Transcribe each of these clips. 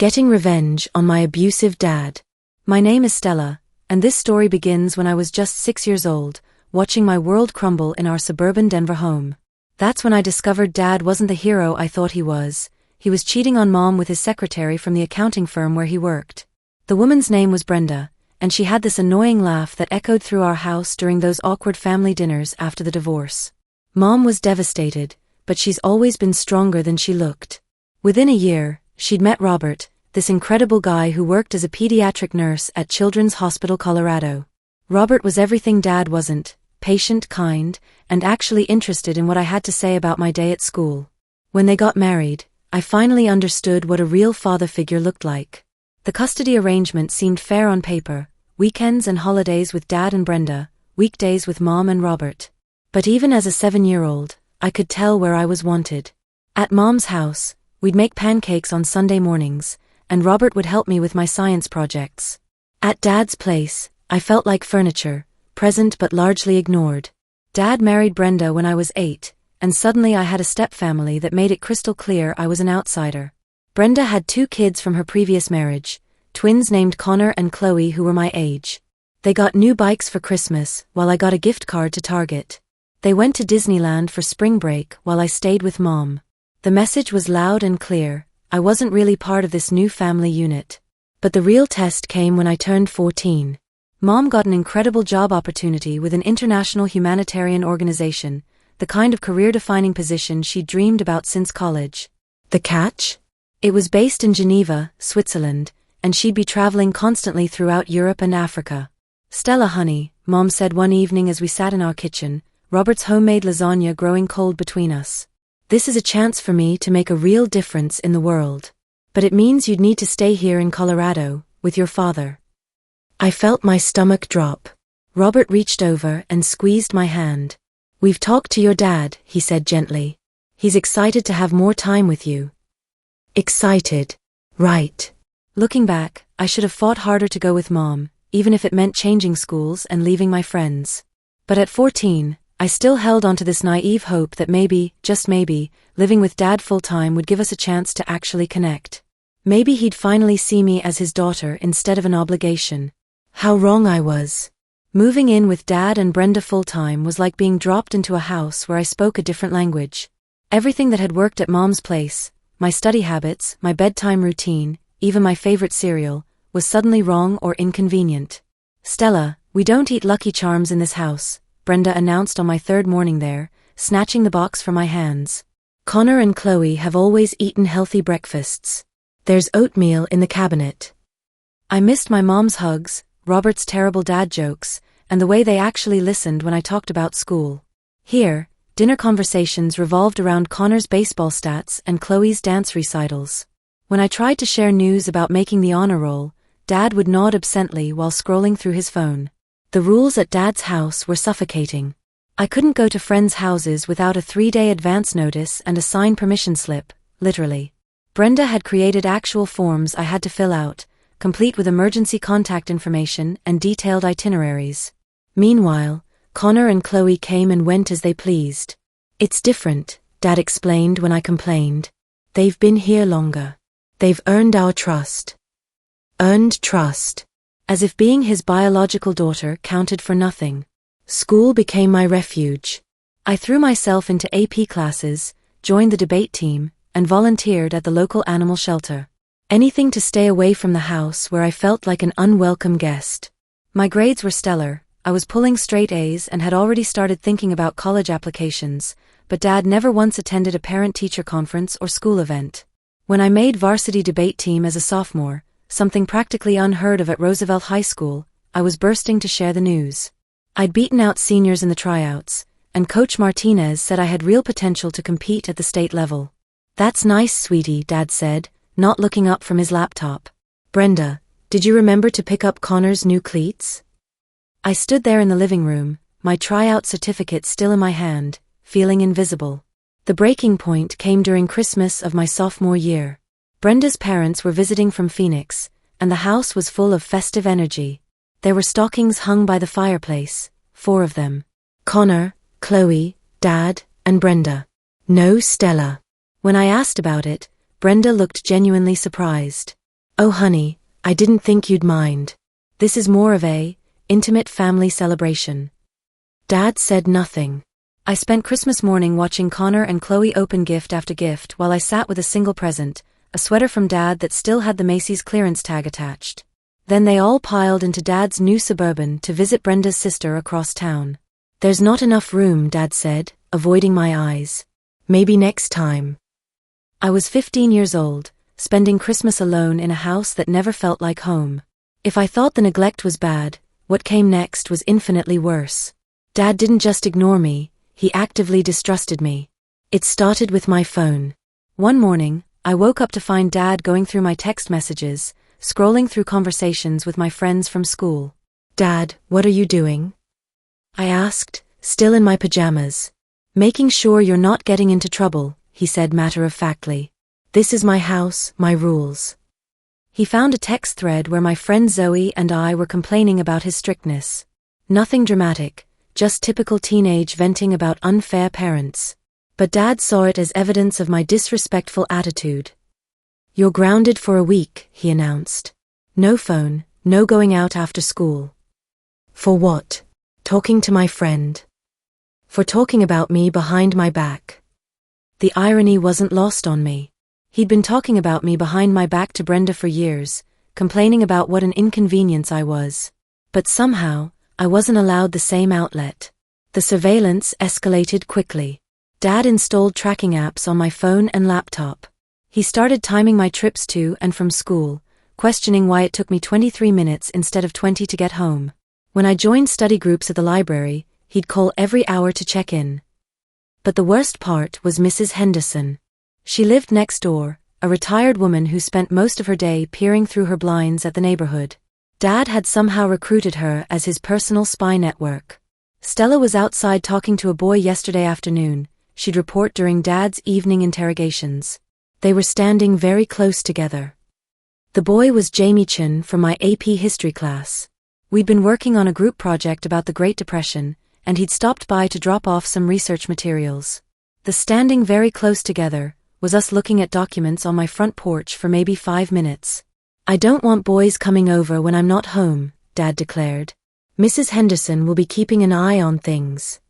Getting revenge on my abusive dad. My name is Stella, and this story begins when I was just 6 years old, watching my world crumble in our suburban Denver home. That's when I discovered Dad wasn't the hero I thought he was. He was cheating on Mom with his secretary from the accounting firm where he worked. The woman's name was Brenda, and she had this annoying laugh that echoed through our house during those awkward family dinners after the divorce. Mom was devastated, but she's always been stronger than she looked. Within a year, she'd met Robert, this incredible guy who worked as a pediatric nurse at Children's Hospital Colorado. Robert was everything Dad wasn't: patient, kind, and actually interested in what I had to say about my day at school. When they got married, I finally understood what a real father figure looked like. The custody arrangement seemed fair on paper: weekends and holidays with Dad and Brenda, weekdays with Mom and Robert. But even as a 7-year-old, I could tell where I was wanted. At Mom's house, we'd make pancakes on Sunday mornings, and Robert would help me with my science projects. At Dad's place, I felt like furniture, present but largely ignored. Dad married Brenda when I was 8, and suddenly I had a stepfamily that made it crystal clear I was an outsider. Brenda had 2 kids from her previous marriage, twins named Connor and Chloe who were my age. They got new bikes for Christmas, while I got a gift card to Target. They went to Disneyland for spring break while I stayed with Mom. The message was loud and clear: I wasn't really part of this new family unit. But the real test came when I turned 14. Mom got an incredible job opportunity with an international humanitarian organization, the kind of career-defining position she'd dreamed about since college. The catch? It was based in Geneva, Switzerland, and she'd be traveling constantly throughout Europe and Africa. "Stella, honey," Mom said one evening as we sat in our kitchen, Robert's homemade lasagna growing cold between us. "This is a chance for me to make a real difference in the world. But it means you'd need to stay here in Colorado, with your father." I felt my stomach drop. Robert reached over and squeezed my hand. "We've talked to your dad," he said gently. "He's excited to have more time with you." Excited. Right. Looking back, I should have fought harder to go with Mom, even if it meant changing schools and leaving my friends. But at 14, I still held on to this naive hope that maybe, just maybe, living with Dad full-time would give us a chance to actually connect. Maybe he'd finally see me as his daughter instead of an obligation. How wrong I was. Moving in with Dad and Brenda full-time was like being dropped into a house where I spoke a different language. Everything that had worked at Mom's place, my study habits, my bedtime routine, even my favorite cereal, was suddenly wrong or inconvenient. "Stella, we don't eat Lucky Charms in this house," Brenda announced on my 3rd morning there, snatching the box from my hands. "Connor and Chloe have always eaten healthy breakfasts. There's oatmeal in the cabinet." I missed my mom's hugs, Robert's terrible dad jokes, and the way they actually listened when I talked about school. Here, dinner conversations revolved around Connor's baseball stats and Chloe's dance recitals. When I tried to share news about making the honor roll, Dad would nod absently while scrolling through his phone. The rules at Dad's house were suffocating. I couldn't go to friends' houses without a 3-day advance notice and a signed permission slip, literally. Brenda had created actual forms I had to fill out, complete with emergency contact information and detailed itineraries. Meanwhile, Connor and Chloe came and went as they pleased. "It's different," Dad explained when I complained. "They've been here longer. They've earned our trust." Earned trust. As if being his biological daughter counted for nothing. School became my refuge. I threw myself into AP classes, joined the debate team, and volunteered at the local animal shelter. Anything to stay away from the house where I felt like an unwelcome guest. My grades were stellar, I was pulling straight A's and had already started thinking about college applications, but Dad never once attended a parent-teacher conference or school event. When I made varsity debate team as a sophomore, something practically unheard of at Roosevelt High School, I was bursting to share the news. I'd beaten out seniors in the tryouts, and Coach Martinez said I had real potential to compete at the state level. "That's nice, sweetie," Dad said, not looking up from his laptop. "Brenda, did you remember to pick up Connor's new cleats?" I stood there in the living room, my tryout certificate still in my hand, feeling invisible. The breaking point came during Christmas of my sophomore year. Brenda's parents were visiting from Phoenix, and the house was full of festive energy. There were stockings hung by the fireplace, 4 of them. Connor, Chloe, Dad, and Brenda. No Stella. When I asked about it, Brenda looked genuinely surprised. "Oh honey, I didn't think you'd mind. This is more of a intimate family celebration." Dad said nothing. I spent Christmas morning watching Connor and Chloe open gift after gift while I sat with a single present, a sweater from Dad that still had the Macy's clearance tag attached. Then they all piled into Dad's new Suburban to visit Brenda's sister across town. "There's not enough room," Dad said, avoiding my eyes. "Maybe next time." I was 15 years old, spending Christmas alone in a house that never felt like home. If I thought the neglect was bad, what came next was infinitely worse. Dad didn't just ignore me, he actively distrusted me. It started with my phone. One morning, I woke up to find Dad going through my text messages, scrolling through conversations with my friends from school. "Dad, what are you doing?" I asked, still in my pajamas. "Making sure you're not getting into trouble," he said matter-of-factly. "This is my house, my rules." He found a text thread where my friend Zoe and I were complaining about his strictness. Nothing dramatic, just typical teenage venting about unfair parents. But Dad saw it as evidence of my disrespectful attitude. "You're grounded for a week," he announced. "No phone, no going out after school." "For what?" "Talking to my friend." "For talking about me behind my back." The irony wasn't lost on me. He'd been talking about me behind my back to Brenda for years, complaining about what an inconvenience I was. But somehow, I wasn't allowed the same outlet. The surveillance escalated quickly. Dad installed tracking apps on my phone and laptop. He started timing my trips to and from school, questioning why it took me 23 minutes instead of 20 to get home. When I joined study groups at the library, he'd call every hour to check in. But the worst part was Mrs. Henderson. She lived next door, a retired woman who spent most of her day peering through her blinds at the neighborhood. Dad had somehow recruited her as his personal spy network. "Stella was outside talking to a boy yesterday afternoon," she'd report during Dad's evening interrogations. They were standing very close together. The boy was Jamie Chin from my AP history class. We'd been working on a group project about the Great Depression, and he'd stopped by to drop off some research materials. The standing very close together was us looking at documents on my front porch for maybe 5 minutes. "I don't want boys coming over when I'm not home," Dad declared. "Mrs. Henderson will be keeping an eye on things."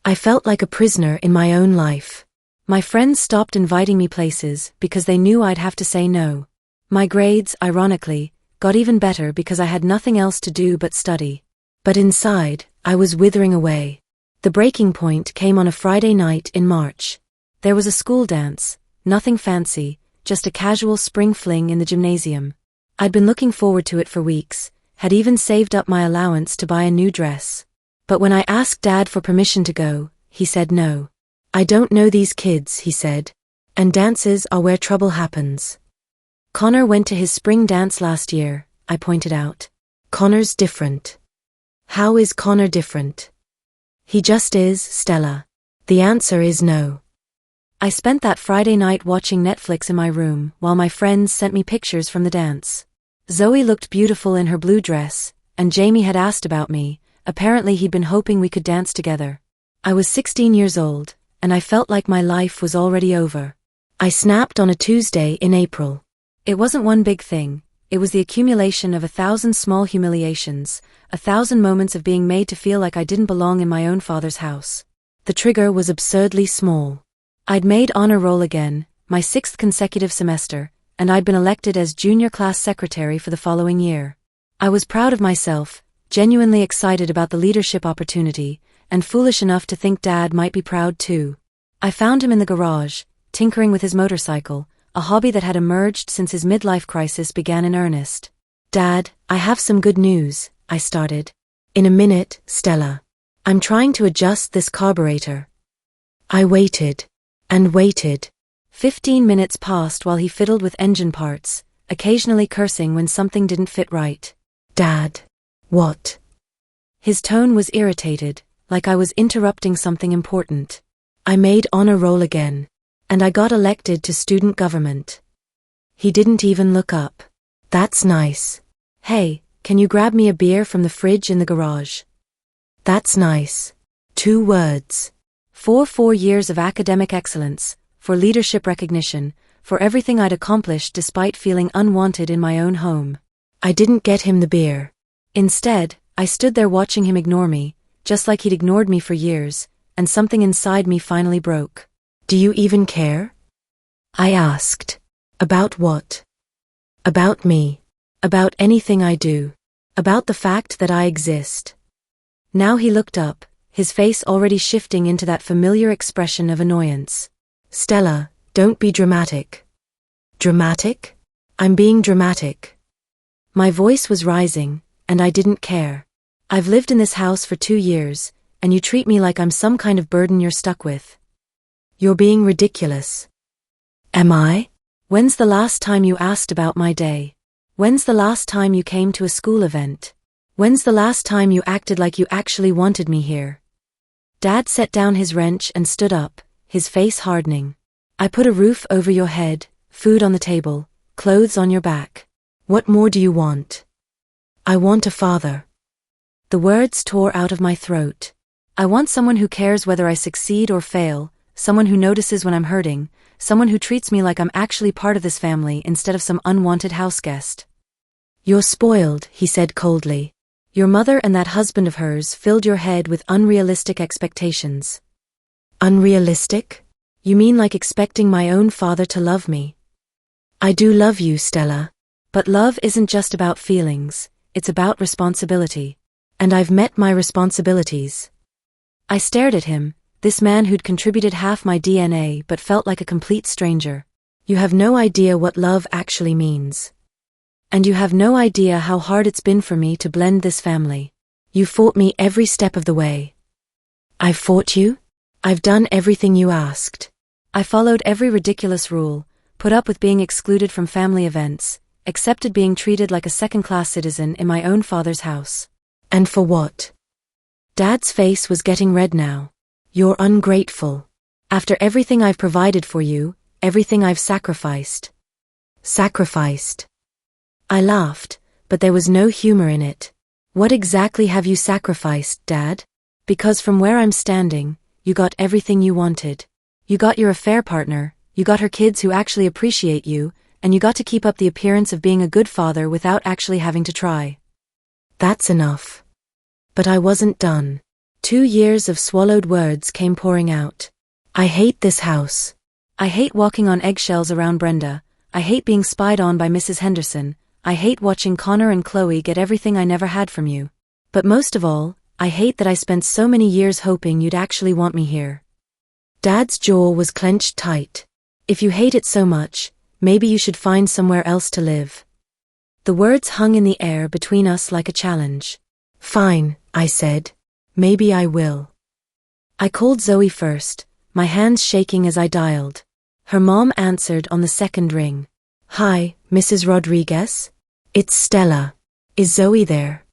I felt like a prisoner in my own life. My friends stopped inviting me places because they knew I'd have to say no. My grades, ironically, got even better because I had nothing else to do but study. But inside, I was withering away. The breaking point came on a Friday night in March. There was a school dance, nothing fancy, just a casual spring fling in the gymnasium. I'd been looking forward to it for weeks, had even saved up my allowance to buy a new dress. But when I asked Dad for permission to go, he said no. "I don't know these kids," he said. "And dances are where trouble happens." "Connor went to his spring dance last year," I pointed out. "Connor's different." "How is Connor different?" "He just is, Stella. The answer is no." I spent that Friday night watching Netflix in my room while my friends sent me pictures from the dance. Zoe looked beautiful in her blue dress, and Jamie had asked about me. Apparently he'd been hoping we could dance together. I was 16 years old, and I felt like my life was already over. I snapped on a Tuesday in April. It wasn't one big thing, it was the accumulation of 1,000 small humiliations, 1,000 moments of being made to feel like I didn't belong in my own father's house. The trigger was absurdly small. I'd made honor roll again, my 6th consecutive semester, and I'd been elected as junior class secretary for the following year. I was proud of myself, genuinely excited about the leadership opportunity, and foolish enough to think Dad might be proud too. I found him in the garage, tinkering with his motorcycle, a hobby that had emerged since his midlife crisis began in earnest. "Dad, I have some good news," I started. "In a minute, Stella. I'm trying to adjust this carburetor." I waited. And waited. 15 minutes passed while he fiddled with engine parts, occasionally cursing when something didn't fit right. "Dad. What?" His tone was irritated, like I was interrupting something important. "I made honor roll again. And I got elected to student government." He didn't even look up. "That's nice." "Hey, can you grab me a beer from the fridge in the garage?" "That's nice." 2 words. For 4 years of academic excellence, for leadership recognition, for everything I'd accomplished despite feeling unwanted in my own home. I didn't get him the beer. Instead, I stood there watching him ignore me, just like he'd ignored me for years, and something inside me finally broke. "Do you even care?" I asked. "About what?" "About me. About anything I do. About the fact that I exist." Now he looked up, his face already shifting into that familiar expression of annoyance. "Stella, don't be dramatic." "Dramatic? I'm being dramatic." My voice was rising, and I didn't care. "I've lived in this house for 2 years, and you treat me like I'm some kind of burden you're stuck with." "You're being ridiculous." "Am I?" "When's the last time you asked about my day? When's the last time you came to a school event? When's the last time you acted like you actually wanted me here?" Dad set down his wrench and stood up, his face hardening. "I put a roof over your head, food on the table, clothes on your back. What more do you want?" "I want a father." The words tore out of my throat. I want someone who cares whether I succeed or fail, someone who notices when I'm hurting, someone who treats me like I'm actually part of this family instead of some unwanted houseguest. "You're spoiled," he said coldly. "Your mother and that husband of hers filled your head with unrealistic expectations." "Unrealistic? You mean like expecting my own father to love me?" "I do love you, Stella. But love isn't just about feelings, it's about responsibility. And I've met my responsibilities." I stared at him, this man who'd contributed half my DNA but felt like a complete stranger. "You have no idea what love actually means. And you have no idea how hard it's been for me to blend this family. You fought me every step of the way." "I fought you? I've done everything you asked." "I followed every ridiculous rule, put up with being excluded from family events, accepted being treated like a second-class citizen in my own father's house." "And for what?" Dad's face was getting red now. "You're ungrateful. After everything I've provided for you, everything I've sacrificed." "Sacrificed?" I laughed, but there was no humor in it. "What exactly have you sacrificed, Dad? Because from where I'm standing, you got everything you wanted. You got your affair partner, you got her kids who actually appreciate you, and you got to keep up the appearance of being a good father without actually having to try." "That's enough." But I wasn't done. 2 years of swallowed words came pouring out. "I hate this house. I hate walking on eggshells around Brenda. I hate being spied on by Mrs. Henderson. I hate watching Connor and Chloe get everything I never had from you. But most of all, I hate that I spent so many years hoping you'd actually want me here." Dad's jaw was clenched tight. "If you hate it so much, maybe you should find somewhere else to live." The words hung in the air between us like a challenge. "Fine," I said. "Maybe I will." I called Zoe first, my hands shaking as I dialed. Her mom answered on the second ring. "Hi, Mrs. Rodriguez? It's Stella. Is Zoe there?"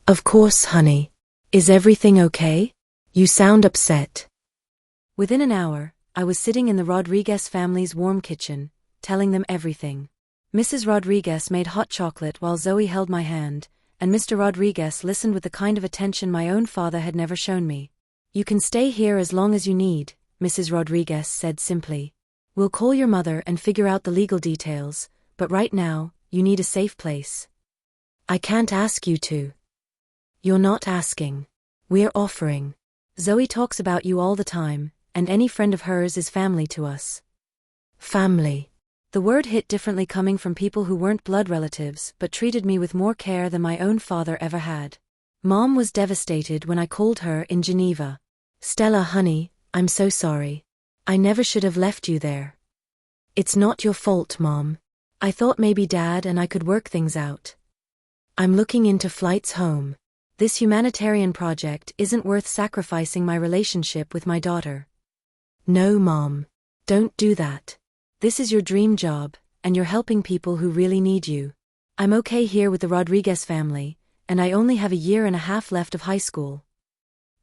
"Of course, honey. Is everything okay? You sound upset." Within an hour, I was sitting in the Rodriguez family's warm kitchen, telling them everything. Mrs. Rodriguez made hot chocolate while Zoe held my hand, and Mr. Rodriguez listened with the kind of attention my own father had never shown me. "You can stay here as long as you need," Mrs. Rodriguez said simply. "We'll call your mother and figure out the legal details, but right now, you need a safe place." "I can't ask you to." "You're not asking. We're offering. Zoe talks about you all the time, and any friend of hers is family to us." Family. The word hit differently coming from people who weren't blood relatives but treated me with more care than my own father ever had. Mom was devastated when I called her in Geneva. "Stella, honey, I'm so sorry. I never should have left you there." "It's not your fault, Mom. I thought maybe Dad and I could work things out. I'm looking into flights home. This humanitarian project isn't worth sacrificing my relationship with my daughter." "No, Mom. Don't do that. This is your dream job, and you're helping people who really need you. I'm okay here with the Rodriguez family, and I only have a year and a half left of high school."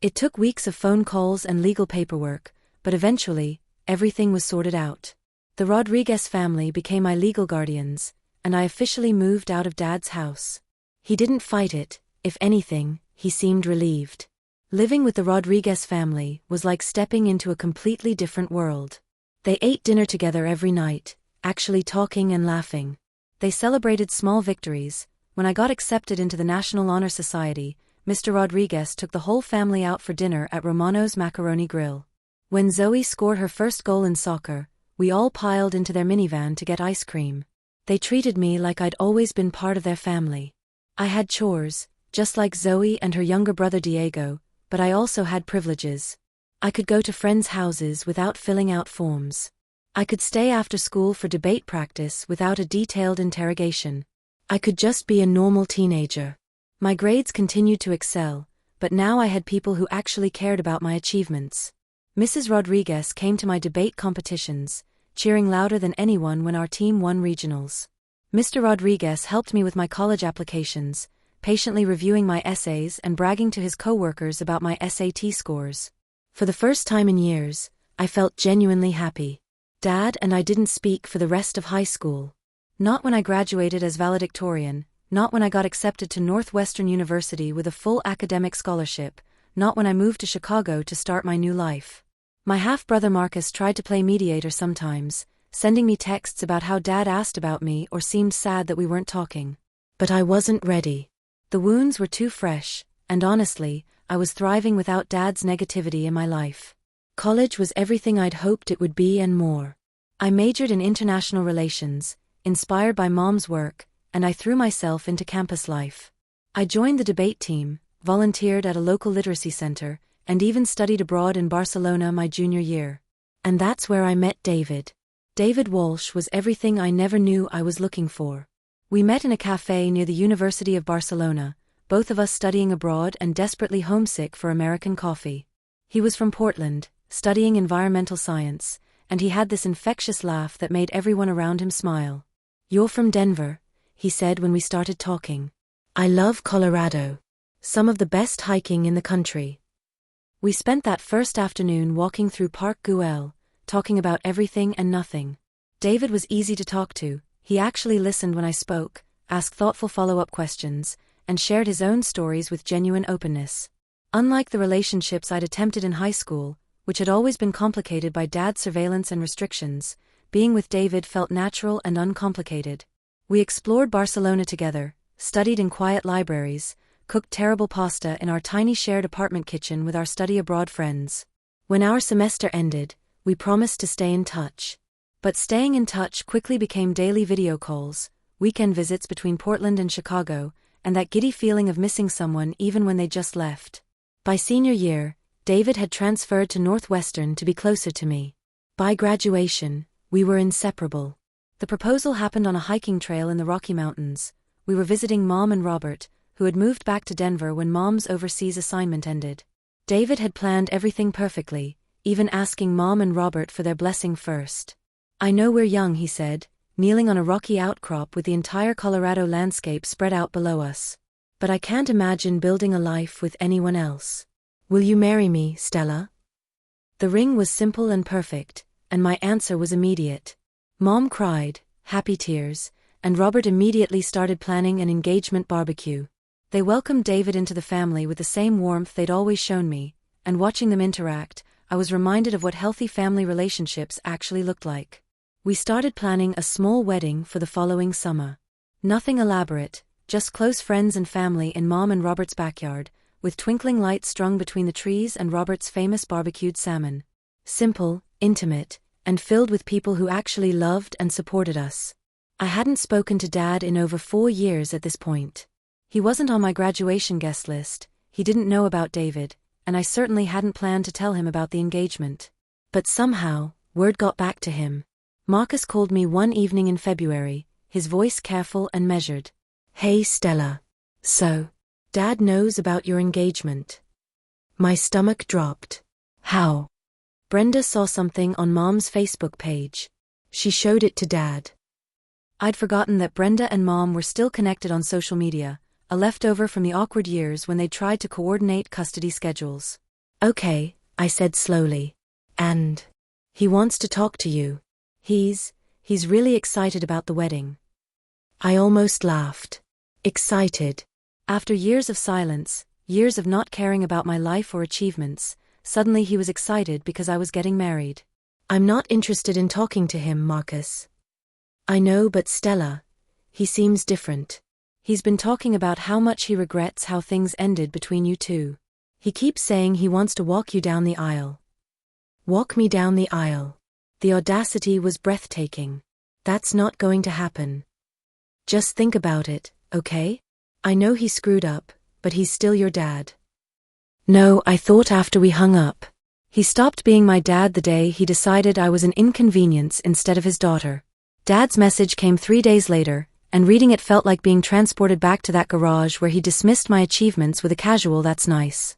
It took weeks of phone calls and legal paperwork, but eventually, everything was sorted out. The Rodriguez family became my legal guardians, and I officially moved out of Dad's house. He didn't fight it. If anything, he seemed relieved. Living with the Rodriguez family was like stepping into a completely different world. They ate dinner together every night, actually talking and laughing. They celebrated small victories. When I got accepted into the National Honor Society, Mr. Rodriguez took the whole family out for dinner at Romano's Macaroni Grill. When Zoe scored her first goal in soccer, we all piled into their minivan to get ice cream. They treated me like I'd always been part of their family. I had chores, just like Zoe and her younger brother Diego, but I also had privileges. I could go to friends' houses without filling out forms. I could stay after school for debate practice without a detailed interrogation. I could just be a normal teenager. My grades continued to excel, but now I had people who actually cared about my achievements. Mrs. Rodriguez came to my debate competitions, cheering louder than anyone when our team won regionals. Mr. Rodriguez helped me with my college applications, patiently reviewing my essays and bragging to his coworkers about my SAT scores. For the first time in years, I felt genuinely happy. Dad and I didn't speak for the rest of high school. Not when I graduated as valedictorian, not when I got accepted to Northwestern University with a full academic scholarship, not when I moved to Chicago to start my new life. My half-brother Marcus tried to play mediator sometimes, sending me texts about how Dad asked about me or seemed sad that we weren't talking. But I wasn't ready. The wounds were too fresh, and honestly, I was thriving without Dad's negativity in my life. College was everything I'd hoped it would be and more. I majored in international relations, inspired by Mom's work, and I threw myself into campus life. I joined the debate team, volunteered at a local literacy center, and even studied abroad in Barcelona my junior year. And that's where I met David. David Walsh was everything I never knew I was looking for. We met in a cafe near the University of Barcelona, both of us studying abroad and desperately homesick for American coffee. He was from Portland, studying environmental science, and he had this infectious laugh that made everyone around him smile. "You're from Denver," he said when we started talking. "I love Colorado. Some of the best hiking in the country." We spent that first afternoon walking through Park Güell, talking about everything and nothing. David was easy to talk to. He actually listened when I spoke, asked thoughtful follow-up questions, and shared his own stories with genuine openness. Unlike the relationships I'd attempted in high school, which had always been complicated by Dad's surveillance and restrictions, being with David felt natural and uncomplicated. We explored Barcelona together, studied in quiet libraries, cooked terrible pasta in our tiny shared apartment kitchen with our study-abroad friends. When our semester ended, we promised to stay in touch. But staying in touch quickly became daily video calls, weekend visits between Portland and Chicago, and that giddy feeling of missing someone even when they just left. By senior year, David had transferred to Northwestern to be closer to me. By graduation, we were inseparable. The proposal happened on a hiking trail in the Rocky Mountains. We were visiting Mom and Robert, who had moved back to Denver when Mom's overseas assignment ended. David had planned everything perfectly, even asking Mom and Robert for their blessing first. "I know we're young," he said, kneeling on a rocky outcrop with the entire Colorado landscape spread out below us. "But I can't imagine building a life with anyone else. Will you marry me, Stella?" The ring was simple and perfect, and my answer was immediate. Mom cried, happy tears, and Robert immediately started planning an engagement barbecue. They welcomed David into the family with the same warmth they'd always shown me, and watching them interact, I was reminded of what healthy family relationships actually looked like. We started planning a small wedding for the following summer. Nothing elaborate, just close friends and family in Mom and Robert's backyard, with twinkling lights strung between the trees and Robert's famous barbecued salmon. Simple, intimate, and filled with people who actually loved and supported us. I hadn't spoken to Dad in over 4 years at this point. He wasn't on my graduation guest list, he didn't know about David, and I certainly hadn't planned to tell him about the engagement. But somehow, word got back to him. Marcus called me one evening in February, his voice careful and measured. "Hey Stella. So, Dad knows about your engagement." My stomach dropped. "How?" "Brenda saw something on Mom's Facebook page. She showed it to Dad." I'd forgotten that Brenda and Mom were still connected on social media, a leftover from the awkward years when they tried to coordinate custody schedules. "Okay," I said slowly. "And he wants to talk to you. He's really excited about the wedding." I almost laughed. Excited. After years of silence, years of not caring about my life or achievements, suddenly he was excited because I was getting married. "I'm not interested in talking to him, Marcus." I know, but Stella, he seems different. He's been talking about how much he regrets how things ended between you two. He keeps saying he wants to walk you down the aisle. Walk me down the aisle. The audacity was breathtaking. That's not going to happen. Just think about it, okay? I know he screwed up, but he's still your dad. No, I thought after we hung up. He stopped being my dad the day he decided I was an inconvenience instead of his daughter. Dad's message came 3 days later, and reading it felt like being transported back to that garage where he dismissed my achievements with a casual "that's nice."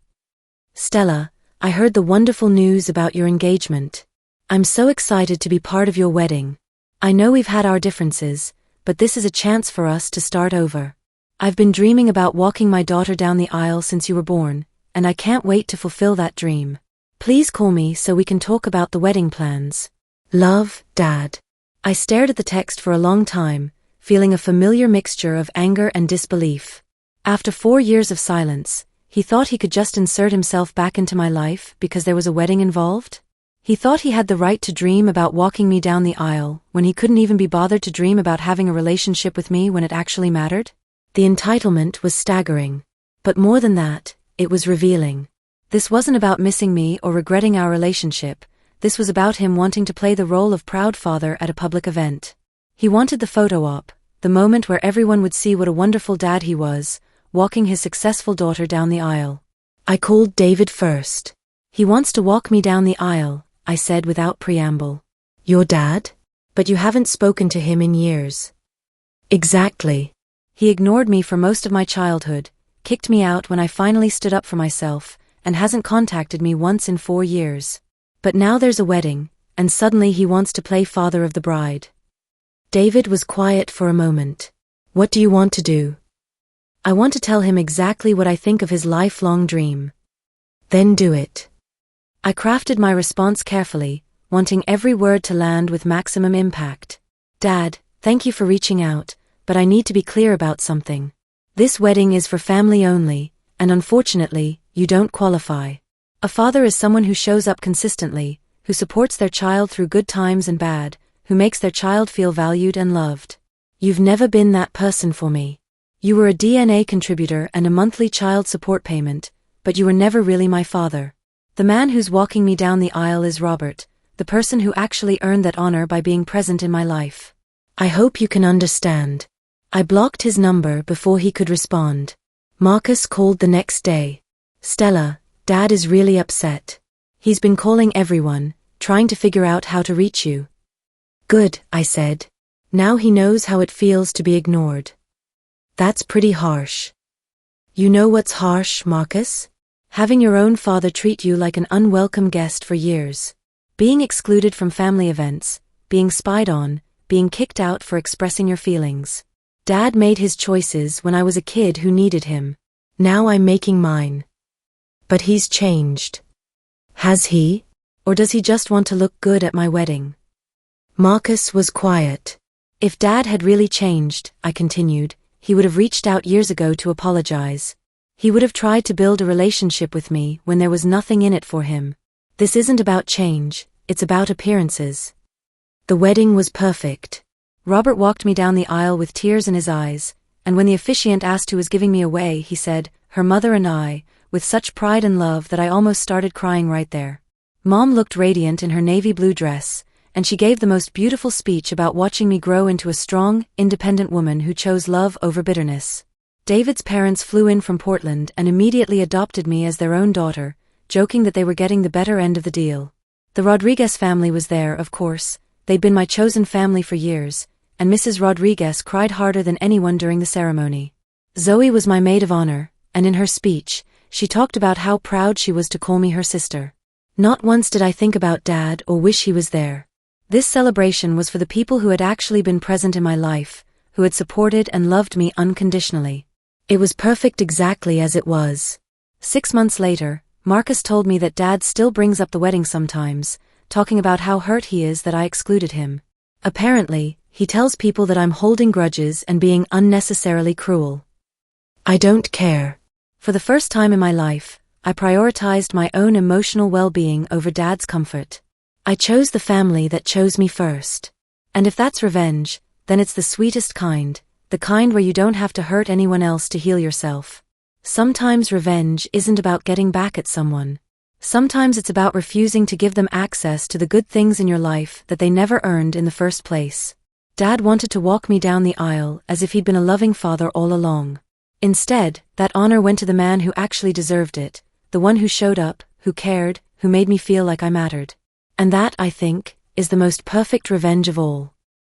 Stella, I heard the wonderful news about your engagement. I'm so excited to be part of your wedding. I know we've had our differences, but this is a chance for us to start over. I've been dreaming about walking my daughter down the aisle since you were born, and I can't wait to fulfill that dream. Please call me so we can talk about the wedding plans. Love, Dad. I stared at the text for a long time, feeling a familiar mixture of anger and disbelief. After 4 years of silence, he thought he could just insert himself back into my life because there was a wedding involved? He thought he had the right to dream about walking me down the aisle when he couldn't even be bothered to dream about having a relationship with me when it actually mattered? The entitlement was staggering. But more than that, it was revealing. This wasn't about missing me or regretting our relationship. This was about him wanting to play the role of proud father at a public event. He wanted the photo op, the moment where everyone would see what a wonderful dad he was, walking his successful daughter down the aisle. I called David first. He wants to walk me down the aisle, I said without preamble. Your dad? But you haven't spoken to him in years. Exactly. He ignored me for most of my childhood, kicked me out when I finally stood up for myself, and hasn't contacted me once in 4 years. But now there's a wedding, and suddenly he wants to play father of the bride. David was quiet for a moment. What do you want to do? I want to tell him exactly what I think of his lifelong dream. Then do it. I crafted my response carefully, wanting every word to land with maximum impact. Dad, thank you for reaching out, but I need to be clear about something. This wedding is for family only, and unfortunately, you don't qualify. A father is someone who shows up consistently, who supports their child through good times and bad, who makes their child feel valued and loved. You've never been that person for me. You were a DNA contributor and a monthly child support payment, but you were never really my father. The man who's walking me down the aisle is Robert, the person who actually earned that honor by being present in my life. I hope you can understand. I blocked his number before he could respond. Marcus called the next day. Stella, Dad is really upset. He's been calling everyone, trying to figure out how to reach you. Good, I said. Now he knows how it feels to be ignored. That's pretty harsh. You know what's harsh, Marcus? Having your own father treat you like an unwelcome guest for years. Being excluded from family events, being spied on, being kicked out for expressing your feelings. Dad made his choices when I was a kid who needed him. Now I'm making mine. But he's changed. Has he? Or does he just want to look good at my wedding? Marcus was quiet. If Dad had really changed, I continued, he would have reached out years ago to apologize. He would have tried to build a relationship with me when there was nothing in it for him. This isn't about change, it's about appearances. The wedding was perfect. Robert walked me down the aisle with tears in his eyes, and when the officiant asked who was giving me away, he said, her mother and I, with such pride and love that I almost started crying right there. Mom looked radiant in her navy blue dress, and she gave the most beautiful speech about watching me grow into a strong, independent woman who chose love over bitterness. David's parents flew in from Portland and immediately adopted me as their own daughter, joking that they were getting the better end of the deal. The Rodriguez family was there, of course. They'd been my chosen family for years, and Mrs. Rodriguez cried harder than anyone during the ceremony. Zoe was my maid of honor, and in her speech, she talked about how proud she was to call me her sister. Not once did I think about Dad or wish he was there. This celebration was for the people who had actually been present in my life, who had supported and loved me unconditionally. It was perfect exactly as it was. 6 months later, Marcus told me that Dad still brings up the wedding sometimes, talking about how hurt he is that I excluded him. Apparently, he tells people that I'm holding grudges and being unnecessarily cruel. I don't care. For the first time in my life, I prioritized my own emotional well-being over Dad's comfort. I chose the family that chose me first. And if that's revenge, then it's the sweetest kind, the kind where you don't have to hurt anyone else to heal yourself. Sometimes revenge isn't about getting back at someone. Sometimes it's about refusing to give them access to the good things in your life that they never earned in the first place. Dad wanted to walk me down the aisle as if he'd been a loving father all along. Instead, that honor went to the man who actually deserved it, the one who showed up, who cared, who made me feel like I mattered. And that, I think, is the most perfect revenge of all.